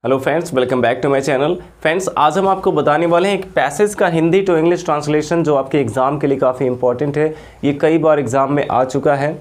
Hello friends, welcome back to my channel. Friends, आज हम आपको बताने वाले हैं एक पैसेज का हिंदी टू इंग्लिश ट्रांसलेशन जो आपके एग्ज़ाम के लिए काफ़ी इंपॉर्टेंट है। ये कई बार एग्ज़ाम में आ चुका है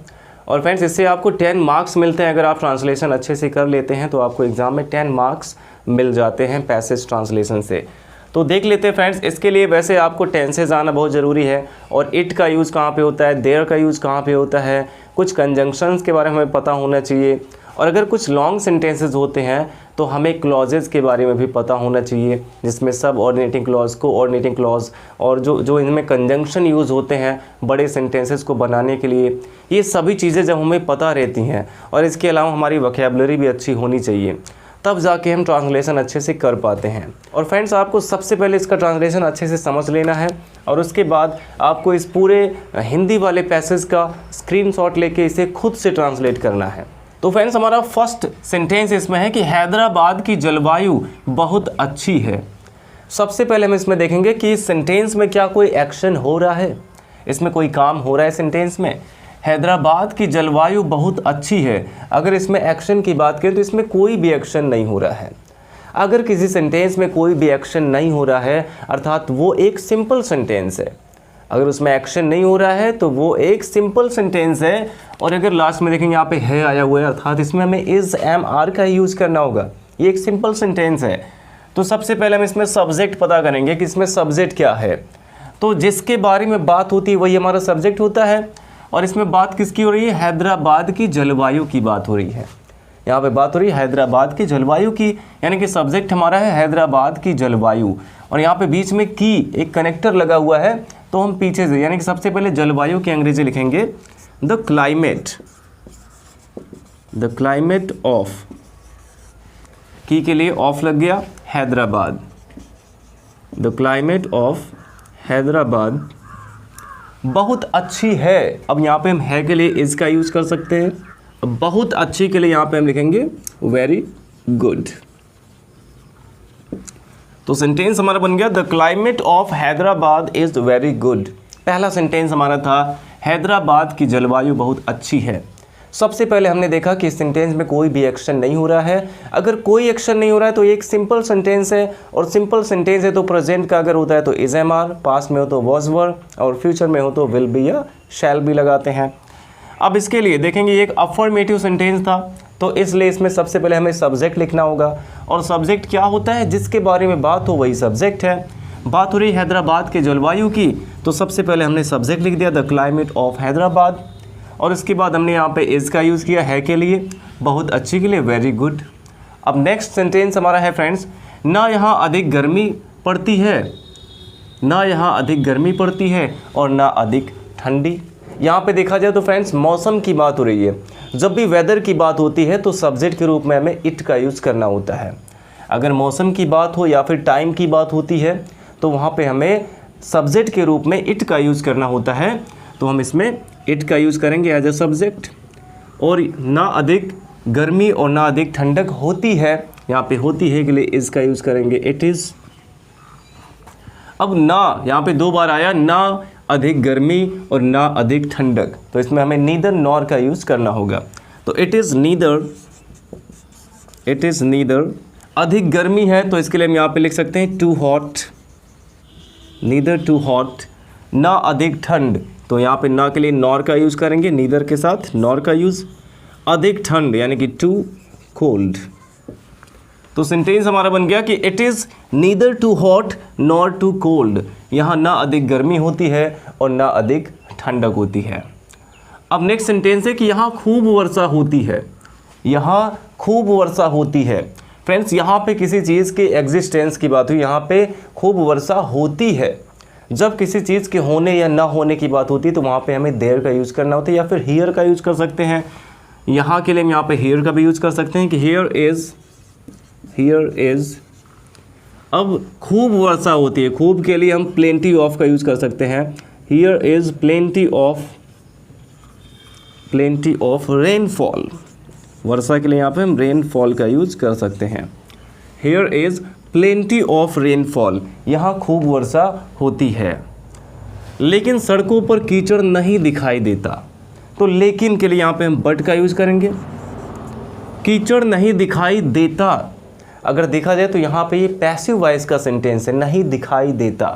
और फ्रेंड्स इससे आपको 10 मार्क्स मिलते हैं। अगर आप ट्रांसलेशन अच्छे से कर लेते हैं तो आपको एग्ज़ाम में 10 मार्क्स मिल जाते हैं पैसेज ट्रांसलेशन से। तो देख लेते हैं फ्रेंड्स, इसके लिए वैसे आपको टेंसेज आना बहुत ज़रूरी है और इट का यूज़ कहाँ पे होता है, देयर का यूज़ कहाँ पे होता है, कुछ कंजंक्शंस के बारे में हमें पता होना चाहिए और अगर कुछ लॉन्ग सेंटेंसेस होते हैं तो हमें क्लॉजेज़ के बारे में भी पता होना चाहिए, जिसमें सब ऑर्डिनेटिंग क्लॉज, को ऑर्डिनेटिंग क्लॉज और जो इनमें कंजंक्शन यूज़ होते हैं बड़े सेंटेंसेस को बनाने के लिए, ये सभी चीज़ें जब हमें पता रहती हैं और इसके अलावा हमारी वोकैबुलरी भी अच्छी होनी चाहिए, तब जाके हम ट्रांसलेशन अच्छे से कर पाते हैं। और फ्रेंड्स, आपको सबसे पहले इसका ट्रांसलेशन अच्छे से समझ लेना है और उसके बाद आपको इस पूरे हिंदी वाले पैसेज का स्क्रीनशॉट लेके इसे खुद से ट्रांसलेट करना है। तो फ्रेंड्स, हमारा फर्स्ट सेंटेंस इसमें है कि हैदराबाद की जलवायु बहुत अच्छी है। सबसे पहले हम इसमें देखेंगे कि इस सेंटेंस में क्या कोई एक्शन हो रहा है, इसमें कोई काम हो रहा है सेंटेंस में। हैदराबाद की जलवायु बहुत अच्छी है, अगर इसमें एक्शन की बात करें तो इसमें कोई भी एक्शन नहीं हो रहा है। अगर किसी सेंटेंस में कोई भी एक्शन नहीं हो रहा है अर्थात वो एक सिंपल सेंटेंस है। अगर उसमें एक्शन नहीं हो रहा है तो वो एक सिंपल सेंटेंस है। और अगर लास्ट में देखेंगे यहाँ पे है आया हुआ है अर्थात इसमें हमें इज़ एम आर का यूज़ करना होगा। ये एक सिंपल सेंटेंस है। तो सबसे पहले हम इसमें सब्जेक्ट पता करेंगे कि इसमें सब्जेक्ट क्या है। तो जिसके बारे में बात होती है वही हमारा सब्जेक्ट होता है और इसमें बात किसकी हो रही है, हैदराबाद की जलवायु की बात हो रही है। यहाँ पे बात हो रही है हैदराबाद की जलवायु की, यानी कि सब्जेक्ट हमारा है हैदराबाद की जलवायु और यहाँ पे बीच में की एक कनेक्टर लगा हुआ है। तो हम पीछे से यानी कि सबसे पहले जलवायु की अंग्रेजी लिखेंगे द क्लाइमेट ऑफ, की के लिए ऑफ लग गया, Hyderabad, the climate of Hyderabad बहुत अच्छी है। अब यहाँ पे हम है के लिए इज़ का यूज़ कर सकते हैं, बहुत अच्छी के लिए यहाँ पे हम लिखेंगे वेरी गुड। तो सेंटेंस हमारा बन गया the climate of Hyderabad is very good. पहला सेंटेंस हमारा था हैदराबाद की जलवायु बहुत अच्छी है। सबसे पहले हमने देखा कि इस सेंटेंस में कोई भी एक्शन नहीं हो रहा है। अगर कोई एक्शन नहीं हो रहा है तो ये एक सिंपल सेंटेंस है और सिंपल सेंटेंस है तो प्रेजेंट का अगर होता है तो इज एम आर, पास्ट में हो तो वॉज वर और फ्यूचर में हो तो विल बी या शैल बी लगाते हैं। अब इसके लिए देखेंगे ये एक अफर्मेटिव सेंटेंस था तो इसलिए इसमें सबसे पहले हमें सब्जेक्ट लिखना होगा और सब्जेक्ट क्या होता है, जिसके बारे में बात हो वही सब्जेक्ट है। बात हो रही हैदराबाद के जलवायु की तो सबसे पहले हमने सब्जेक्ट लिख दिया द क्लाइमेट ऑफ हैदराबाद और इसके बाद हमने यहाँ पे इज़ का यूज़ किया है के लिए, बहुत अच्छी के लिए वेरी गुड। अब नेक्स्ट सेंटेंस हमारा है फ्रेंड्स, ना यहाँ अधिक गर्मी पड़ती है, ना यहाँ अधिक गर्मी पड़ती है और ना अधिक ठंडी। यहाँ पे देखा जाए तो फ्रेंड्स मौसम की बात हो रही है। जब भी वेदर की बात होती है तो सब्जेक्ट के रूप में हमें इट का यूज़ करना होता है। अगर मौसम की बात हो या फिर टाइम की बात होती है तो वहाँ पे हमें सब्जेक्ट के रूप में इट का यूज़ करना होता है। तो हम इसमें इट का यूज़ करेंगे एज ए सब्जेक्ट। और ना अधिक गर्मी और ना अधिक ठंडक होती है, यहाँ पे होती है के लिए इज़ का यूज़ करेंगे इट इज़। अब ना यहाँ पे दो बार आया, ना अधिक गर्मी और ना अधिक ठंडक, तो इसमें हमें नीदर नॉर का यूज़ करना होगा। तो इट इज़ नीदर। अधिक गर्मी है तो इसके लिए हम यहाँ पे लिख सकते हैं too hot, neither too hot. ना अधिक ठंड तो यहाँ पे ना के लिए नॉर का यूज़ करेंगे, नीदर के साथ नॉर का यूज़। अधिक ठंड यानी कि टू कोल्ड। तो सेंटेंस हमारा बन गया कि it is neither too hot nor too cold. यहाँ ना अधिक गर्मी होती है और ना अधिक ठंडक होती है। अब नेक्स्ट सेंटेंस है कि यहाँ खूब वर्षा होती है, यहाँ खूब वर्षा होती है। फ्रेंड्स, यहाँ पे किसी चीज़ के एग्जिस्टेंस की बात हुई, यहाँ पे खूब वर्षा होती है। जब किसी चीज़ के होने या ना होने की बात होती है तो वहाँ पे हमें देयर का यूज़ करना होता है या फिर हियर का यूज़ कर सकते हैं। यहाँ के लिए हम यहाँ पे हियर का भी यूज़ कर सकते हैं कि हियर इज़। अब खूब वर्षा होती है, खूब के लिए हम प्लेंटी ऑफ का यूज़ कर सकते हैं। Here is plenty of rainfall. वर्षा के लिए यहाँ पे हम रेनफॉल का यूज़ कर सकते हैं। Here is plenty of rainfall, यहाँ खूब वर्षा होती है। लेकिन सड़कों पर कीचड़ नहीं दिखाई देता, तो लेकिन के लिए यहाँ पे हम बट का यूज़ करेंगे। कीचड़ नहीं दिखाई देता, अगर देखा जाए तो यहाँ पे ये पैसिव वॉइस का सेंटेंस है, नहीं दिखाई देता।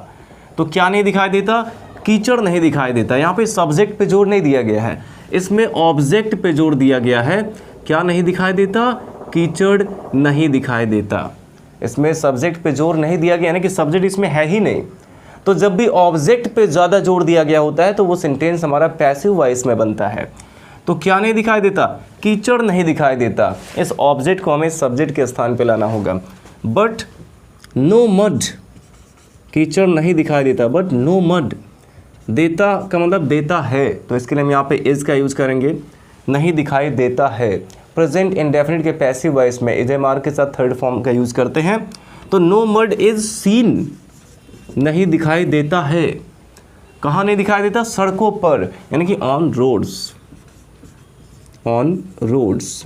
तो क्या नहीं दिखाई देता? कीचड़ नहीं दिखाई देता। यहाँ पे सब्जेक्ट पे जोर नहीं दिया गया है, इसमें ऑब्जेक्ट पे जोर दिया गया है। क्या नहीं दिखाई देता? कीचड़ नहीं दिखाई देता। इसमें सब्जेक्ट पे जोर नहीं दिया गया, यानी कि सब्जेक्ट इसमें है ही नहीं। तो जब भी ऑब्जेक्ट पे ज़्यादा जोर दिया गया होता है तो वो सेंटेंस हमारा पैसिव वॉइस में बनता है। तो क्या नहीं दिखाई देता? कीचड़ नहीं दिखाई देता। इस ऑब्जेक्ट को हमें सब्जेक्ट के स्थान पे लाना होगा। बट नो मड, कीचड़ नहीं दिखाई देता, बट नो मड। देता का मतलब देता है, तो इसके लिए हम यहाँ पे इज का यूज़ करेंगे। नहीं दिखाई देता है, प्रेजेंट इंडेफिनिट के पैसिव वॉइस में इज एम आर के साथ थर्ड फॉर्म का यूज़ करते हैं। तो नो मड इज सीन, नहीं दिखाई देता है। कहाँ नहीं दिखाई देता? सड़कों पर, यानी कि ऑन रोड्स, ऑन रोड्स।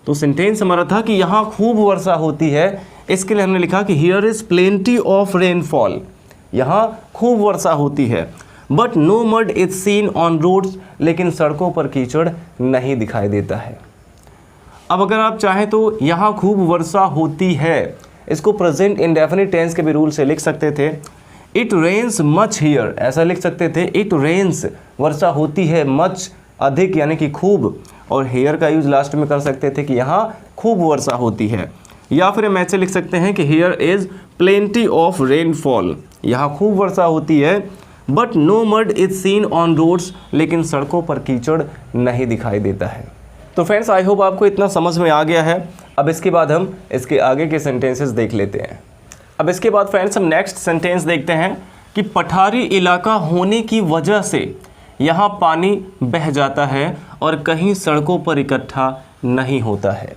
तो सेंटेंस हमारा था कि यहाँ खूब वर्षा होती है, इसके लिए हमने लिखा कि here is plenty of rainfall, यहाँ खूब वर्षा होती है। But no mud is seen on roads, लेकिन सड़कों पर कीचड़ नहीं दिखाई देता है। अब अगर आप चाहें तो यहाँ खूब वर्षा होती है, इसको प्रेजेंट इंडेफिनिट टेंस के भी रूल से लिख सकते थे। इट रेन्स मच हियर, ऐसा लिख सकते थे। इट रेन्स, वर्षा होती है, मच अधिक यानी कि खूब, और हेयर का यूज लास्ट में कर सकते थे कि यहाँ खूब वर्षा होती है। या फिर हम ऐसे लिख सकते हैं कि here is plenty of rainfall, यहाँ खूब वर्षा होती है। But no mud is seen on roads, लेकिन सड़कों पर कीचड़ नहीं दिखाई देता है। तो फ्रेंड्स, आई होप आपको इतना समझ में आ गया है। अब इसके बाद हम इसके आगे के सेंटेंसेस देख लेते हैं। अब इसके बाद फ्रेंड्स हम नेक्स्ट सेंटेंस देखते हैं कि पठारी इलाका होने की वजह से यहाँ पानी बह जाता है और कहीं सड़कों पर इकट्ठा नहीं होता है।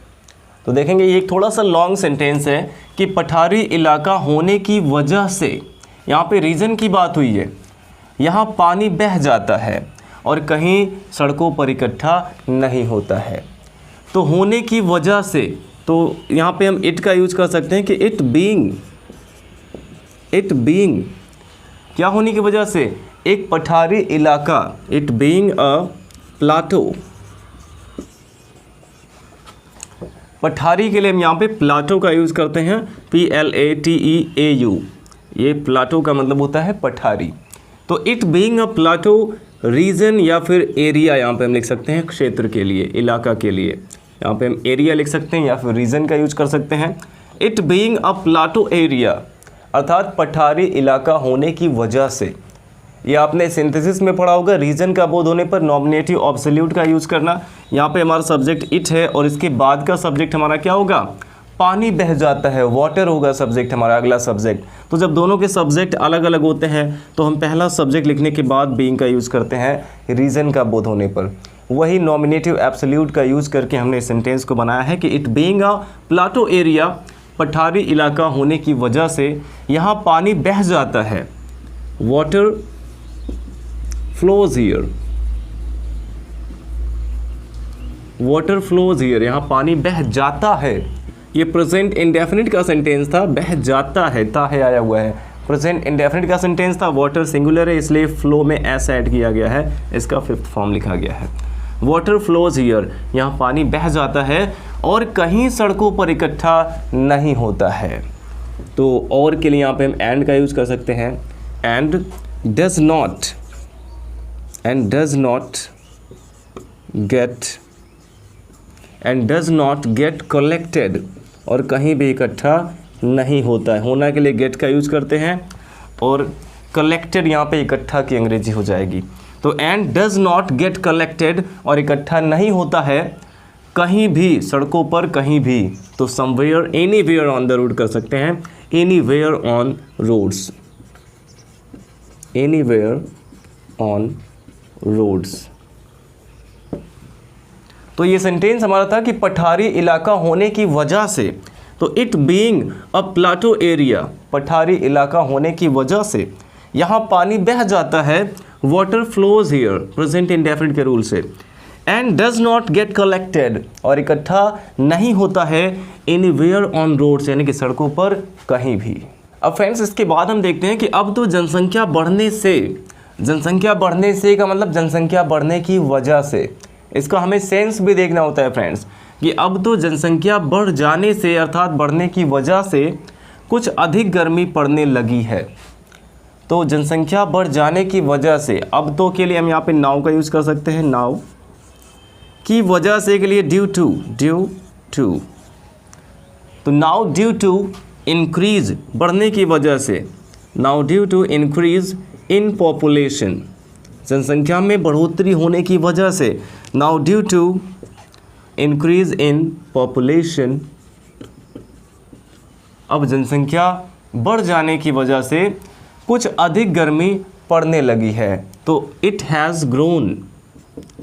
तो देखेंगे ये एक थोड़ा सा लॉन्ग सेंटेंस है कि पठारी इलाका होने की वजह से, यहाँ पे रीज़न की बात हुई है, यहाँ पानी बह जाता है और कहीं सड़कों पर इकट्ठा नहीं होता है। तो होने की वजह से, तो यहाँ पे हम इट का यूज कर सकते हैं कि इट बीइंग क्या होने की वजह से? एक पठारी इलाका, इट बीइंग अ प्लाटो। पठारी के लिए हम यहाँ पे प्लाटो का यूज करते हैं, PLATEAU। ये प्लाटो का मतलब होता है पठारी। तो it being a plateau region या फिर एरिया, यहाँ पे हम लिख सकते हैं क्षेत्र के लिए, इलाका के लिए। यहाँ पे हम एरिया लिख सकते हैं या फिर रीजन का यूज कर सकते हैं। It being a Plato area, अर्थात पठारी इलाका होने की वजह से। ये आपने सिंथेसिस में पढ़ा होगा, रीजन का बोध होने पर नॉमिनेटिव ऑब्सोल्यूट का यूज़ करना। यहाँ पे हमारा सब्जेक्ट इट है और इसके बाद का सब्जेक्ट हमारा क्या होगा? पानी बह जाता है, वाटर होगा सब्जेक्ट हमारा अगला सब्जेक्ट। तो जब दोनों के सब्जेक्ट अलग अलग होते हैं तो हम पहला सब्जेक्ट लिखने के बाद बीइंग का यूज़ करते हैं रीजन का बोध होने पर। वही नॉमिनेटिव एब्सोल्यूट का यूज़ करके हमने इस सेंटेंस को बनाया है कि it being a Plato area, पठारी इलाका होने की वजह से यहाँ पानी बह जाता है। Water flows here, water flows here, यहाँ पानी बह जाता है। ये प्रेजेंट इंडेफिनिट का सेंटेंस था, बह जाता है, ता है आया हुआ है। प्रेजेंट इंडेफिनिट का सेंटेंस था, वाटर सिंगुलर है इसलिए फ्लो में एस ऐड किया गया है, इसका फिफ्थ फॉर्म लिखा गया है। वाटर फ्लोज हियर, यहाँ पानी बह जाता है और कहीं सड़कों पर इकट्ठा नहीं होता है। तो और के लिए यहाँ पे हम एंड का यूज़ कर सकते हैं, and does not, and does not gate, and does not get collected, और कहीं भी इकट्ठा नहीं होता है। होना के लिए गेट का यूज़ करते हैं और कलेक्टेड यहाँ पे इकट्ठा की अंग्रेजी हो जाएगी। तो and does not get collected, और इकट्ठा नहीं होता है कहीं भी, सड़कों पर कहीं भी। तो somewhere, anywhere on the road कर सकते हैं, anywhere on roads, anywhere on roads. तो ये सेंटेंस हमारा था कि पठारी इलाका होने की वजह से। तो it being a Plato area, पठारी इलाका होने की वजह से यहाँ पानी बह जाता है। Water flows here, present indefinite के रूल से। And does not get collected, और इकट्ठा नहीं होता है एनीवेयर ऑन रोड्स, यानी कि सड़कों पर कहीं भी। अब फ्रेंड्स इसके बाद हम देखते हैं कि अब तो जनसंख्या बढ़ने से, जनसंख्या बढ़ने से का मतलब जनसंख्या बढ़ने की वजह से। इसका हमें सेंस भी देखना होता है फ्रेंड्स। कि अब तो जनसंख्या बढ़ जाने से अर्थात बढ़ने की वजह से कुछ अधिक गर्मी पड़ने लगी है। तो जनसंख्या बढ़ जाने की वजह से, अब तो के लिए हम यहाँ पे नाउ का यूज़ कर सकते हैं, नाउ की वजह से के लिए ड्यू टू। तो नाउ ड्यू टू इंक्रीज, बढ़ने की वजह से, now due to increase in population, जनसंख्या में बढ़ोतरी होने की वजह से, now due to increase in population, अब जनसंख्या बढ़ जाने की वजह से कुछ अधिक गर्मी पड़ने लगी है। तो इट हैज़ ग्रोन,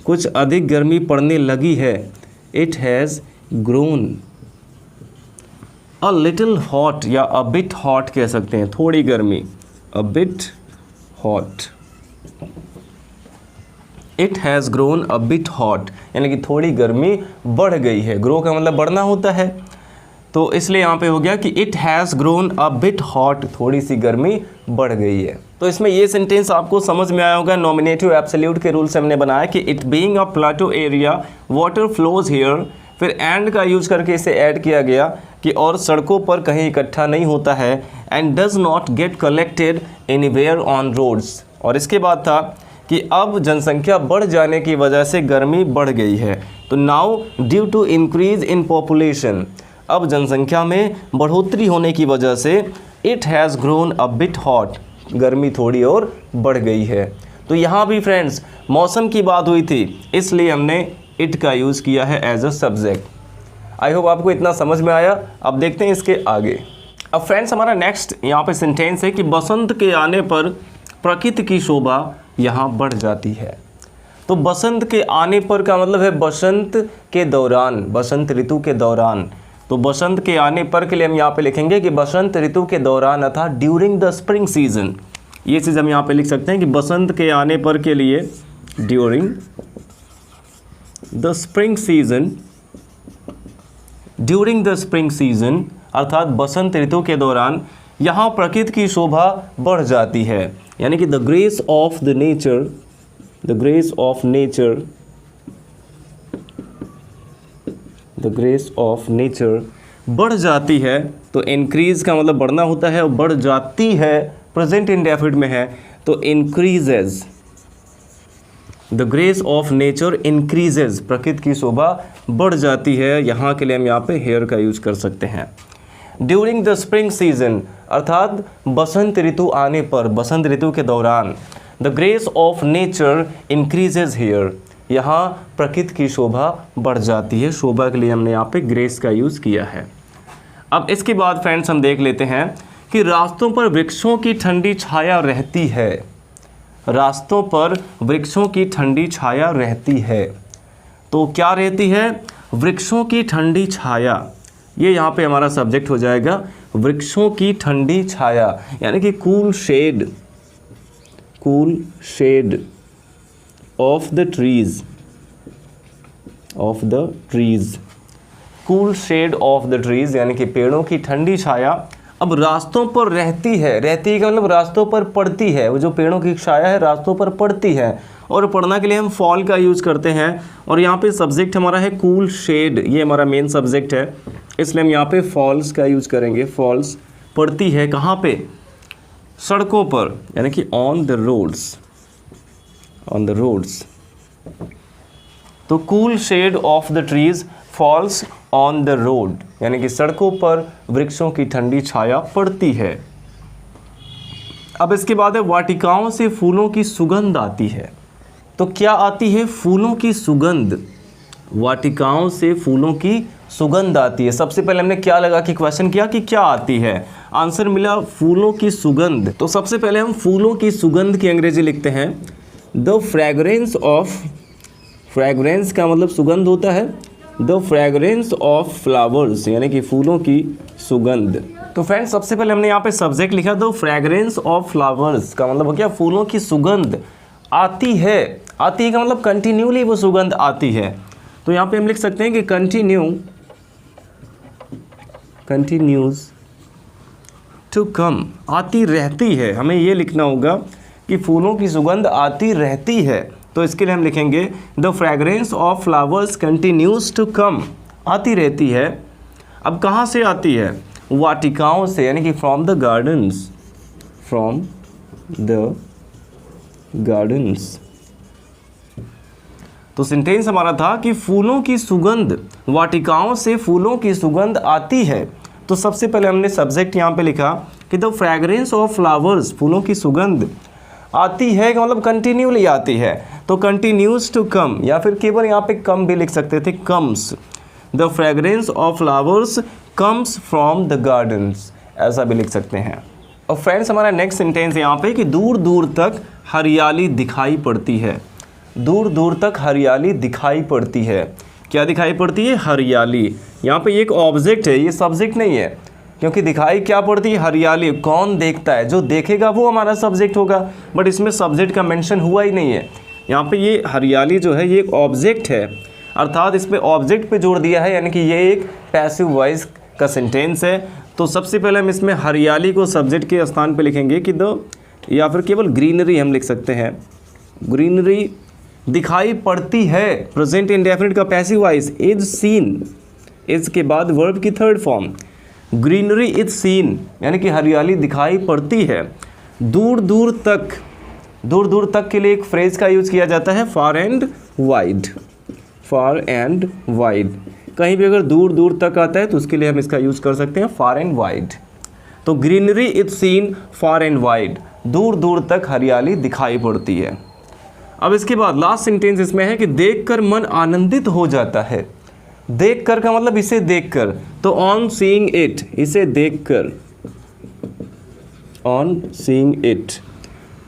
कुछ अधिक गर्मी पड़ने लगी है, it has grown a little hot या अ बिट हॉट कह सकते हैं, थोड़ी गर्मी, अ bit hot, it has grown a bit hot, यानी कि थोड़ी गर्मी बढ़ गई है। ग्रो का मतलब बढ़ना होता है, तो इसलिए यहाँ पे हो गया कि it has grown a bit hot, थोड़ी सी गर्मी बढ़ गई है। तो इसमें ये सेंटेंस आपको समझ में आया होगा। नॉमिनेटिव एब्सोल्यूट के रूल से हमने बनाया कि it being a Plato area water flows here, फिर एंड का यूज करके इसे ऐड किया गया कि और सड़कों पर कहीं इकट्ठा नहीं होता है, and does not get collected anywhere on roads, और इसके बाद था कि अब जनसंख्या बढ़ जाने की वजह से गर्मी बढ़ गई है। तो now due to increase in population, अब जनसंख्या में बढ़ोतरी होने की वजह से it has grown a bit hot, गर्मी थोड़ी और बढ़ गई है। तो यहाँ भी फ्रेंड्स मौसम की बात हुई थी, इसलिए हमने इट का यूज़ किया है as a subject. I hope आपको इतना समझ में आया। अब देखते हैं इसके आगे। अब फ्रेंड्स हमारा नेक्स्ट यहाँ पे सेंटेंस है कि बसंत के आने पर प्रकृति की शोभा यहाँ बढ़ जाती है। तो बसंत के आने पर का मतलब है बसंत के दौरान, बसंत ऋतु के दौरान। तो बसंत के आने पर के लिए हम यहाँ पे लिखेंगे कि बसंत ऋतु के दौरान अर्थात ड्यूरिंग द स्प्रिंग सीजन। ये चीज़ हम यहाँ पे लिख सकते हैं कि बसंत के आने पर के लिए during the spring season, during the spring season अर्थात बसंत ऋतु के दौरान यहाँ प्रकृति की शोभा बढ़ जाती है, यानी कि the grace of the nature, the grace of nature, the grace of nature बढ़ जाती है। तो इंक्रीज का मतलब बढ़ना होता है और बढ़ जाती है प्रेजेंट इंडेफिनिट में है, तो increases, the grace of nature increases, प्रकृति की शोभा बढ़ जाती है। यहाँ के लिए हम यहाँ पे हेयर का यूज कर सकते हैं। ड्यूरिंग द स्प्रिंग सीजन अर्थात बसंत ऋतु आने पर, बसंत ऋतु के दौरान, the grace of nature increases here, यहाँ प्रकृति की शोभा बढ़ जाती है। शोभा के लिए हमने यहाँ पे ग्रेस का यूज़ किया है। अब इसके बाद फ्रेंड्स हम देख लेते हैं कि रास्तों पर वृक्षों की ठंडी छाया रहती है, रास्तों पर वृक्षों की ठंडी छाया रहती है। तो क्या रहती है? वृक्षों की ठंडी छाया, ये यहाँ पे हमारा सब्जेक्ट हो जाएगा, वृक्षों की ठंडी छाया, यानी कि cool shade, cool shade of the trees, of the trees, cool shade of the trees, यानी कि पेड़ों की ठंडी छाया अब रास्तों पर रहती है। रहती है का मतलब रास्तों पर पड़ती है, वो जो पेड़ों की छाया है रास्तों पर पड़ती है। और पढ़ना के लिए हम फॉल का यूज़ करते हैं, और यहाँ पे सब्जेक्ट हमारा है कूल शेड, ये हमारा मेन सब्जेक्ट है, इसलिए हम यहाँ पे फॉल्स का यूज़ करेंगे। फॉल्स पड़ती है कहाँ पे? सड़कों पर, यानी कि on the roads, on the roads. तो cool shade of the trees falls on the road, यानी कि सड़कों पर वृक्षों की ठंडी छाया पड़ती है। अब इसके बाद है वाटिकाओं से फूलों की सुगंध आती है। तो क्या आती है? फूलों की सुगंध। वाटिकाओं से फूलों की सुगंध आती है। सबसे पहले हमने क्या लगा कि क्वेश्चन किया कि क्या आती है, आंसर मिला फूलों की सुगंध। तो सबसे पहले हम फूलों की सुगंध की अंग्रेजी लिखते हैं द फ्रेगरेंस ऑफ, फ्रेगरेंस का मतलब सुगंध होता है, द फ्रेगरेंस ऑफ फ्लावर्स, यानी कि फूलों की सुगंध। तो फ्रेंड्स सबसे पहले हमने यहाँ पे सब्जेक्ट लिखा द फ्रेगरेंस ऑफ फ्लावर्स, का मतलब हो गया फूलों की सुगंध आती है। आती है का मतलब कंटिन्यूली वो सुगंध आती है। तो यहाँ पे हम लिख सकते हैं कि कंटिन्यू, कंटिन्यूज टू कम, आती रहती है। हमें ये लिखना होगा कि फूलों की सुगंध आती रहती है। तो इसके लिए हम लिखेंगे the fragrance of flowers continues to come, आती रहती है। अब कहाँ से आती है? वाटिकाओं से, यानी कि from the gardens, from the gardens. तो सेंटेंस हमारा था कि फूलों की सुगंध, वाटिकाओं से फूलों की सुगंध आती है। तो सबसे पहले हमने सब्जेक्ट यहाँ पे लिखा कि द फ्रैग्रेंस ऑफ फ्लावर्स, फूलों की सुगंध आती है, मतलब कंटिन्यूली आती है। तो कंटिन्यूज टू कम, या फिर केवल यहाँ पे कम भी लिख सकते थे, comes. The fragrance of flowers comes from the gardens, ऐसा भी लिख सकते हैं। और फ्रेंड्स हमारा नेक्स्ट सेंटेंस यहाँ पे कि दूर दूर तक हरियाली दिखाई पड़ती है। दूर दूर तक हरियाली दिखाई पड़ती है। क्या दिखाई पड़ती है? हरियाली। यहाँ पे एक ऑब्जेक्ट है, ये सब्जेक्ट नहीं है, क्योंकि दिखाई क्या पड़ती है? हरियाली। कौन देखता है? जो देखेगा वो हमारा सब्जेक्ट होगा, बट इसमें सब्जेक्ट का मेंशन हुआ ही नहीं है। यहाँ पे ये हरियाली जो है ये एक ऑब्जेक्ट है, अर्थात इस पर ऑब्जेक्ट पे जोड़ दिया है, यानी कि ये एक पैसिव वॉइस का सेंटेंस है। तो सबसे पहले हम इसमें हरियाली को सब्जेक्ट के स्थान पे लिखेंगे कि द, या फिर केवल ग्रीनरी हम लिख सकते हैं। ग्रीनरी दिखाई पड़ती है, प्रेजेंट इंडेफिनिट का passive voice, is seen, is के बाद वर्ब की third form. Greenery is seen, यानी कि हरियाली दिखाई पड़ती है। दूर दूर तक, दूर दूर तक के लिए एक फ्रेज का यूज़ किया जाता है, far and wide. Far and wide, कहीं भी अगर दूर दूर तक आता है तो उसके लिए हम इसका यूज़ कर सकते हैं फार एंड वाइड। तो greenery is seen far and wide, दूर दूर तक हरियाली दिखाई पड़ती है। अब इसके बाद लास्ट सेंटेंस इसमें है कि देखकर मन आनंदित हो जाता है। देखकर का मतलब इसे देखकर, तो ऑन सीइंग इट, इसे देखकर, ऑन सीइंग इट।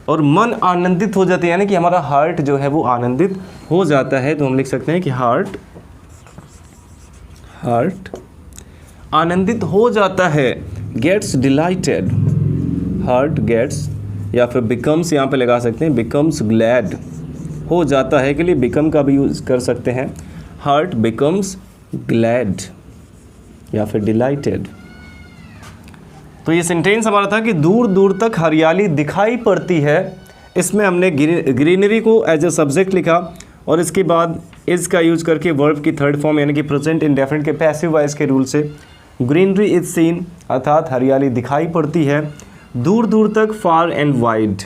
और मन आनंदित हो जाता है, यानी कि हमारा हार्ट जो है वो आनंदित हो जाता है। तो हम लिख सकते हैं कि हार्ट, हार्ट आनंदित हो जाता है, गेट्स डिलाइटेड, हार्ट गेट्स, या फिर बिकम्स यहाँ पे लगा सकते हैं, बिकम्स ग्लैड, हो जाता है के लिए बिकम का भी यूज़ कर सकते हैं, हार्ट बिकम्स ग्लैड या फिर डिलाइटेड। तो ये सेंटेंस हमारा था कि दूर दूर तक हरियाली दिखाई पड़ती है। इसमें हमने ग्रीनरी को एज ए सब्जेक्ट लिखा और इसके बाद इज का यूज करके वर्ब की थर्ड फॉर्म यानी कि प्रेजेंट इंडेफिनिट के पैसिव वॉइस के रूल से ग्रीनरी इज सीन, अर्थात हरियाली दिखाई पड़ती है दूर दूर तक, फार एंड वाइड।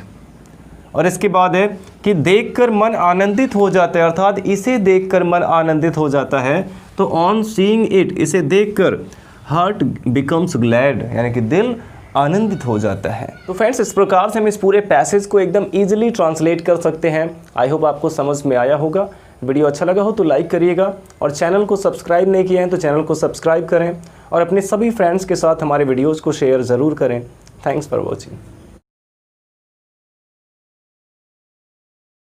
और इसके बाद है कि देखकर मन आनंदित हो जाता है, अर्थात इसे देखकर मन आनंदित हो जाता है। तो ऑन सीइंग इट, इसे देखकर हार्ट बिकम्स ग्लैड, यानी कि दिल आनंदित हो जाता है। तो फ्रेंड्स इस प्रकार से हम इस पूरे पैसेज को एकदम इजीली ट्रांसलेट कर सकते हैं। आई होप आपको समझ में आया होगा। वीडियो अच्छा लगा हो तो लाइक करिएगा और चैनल को सब्सक्राइब नहीं किया है तो चैनल को सब्सक्राइब करें और अपने सभी फ्रेंड्स के साथ हमारे वीडियोज़ को शेयर ज़रूर करें। Thanks for watching.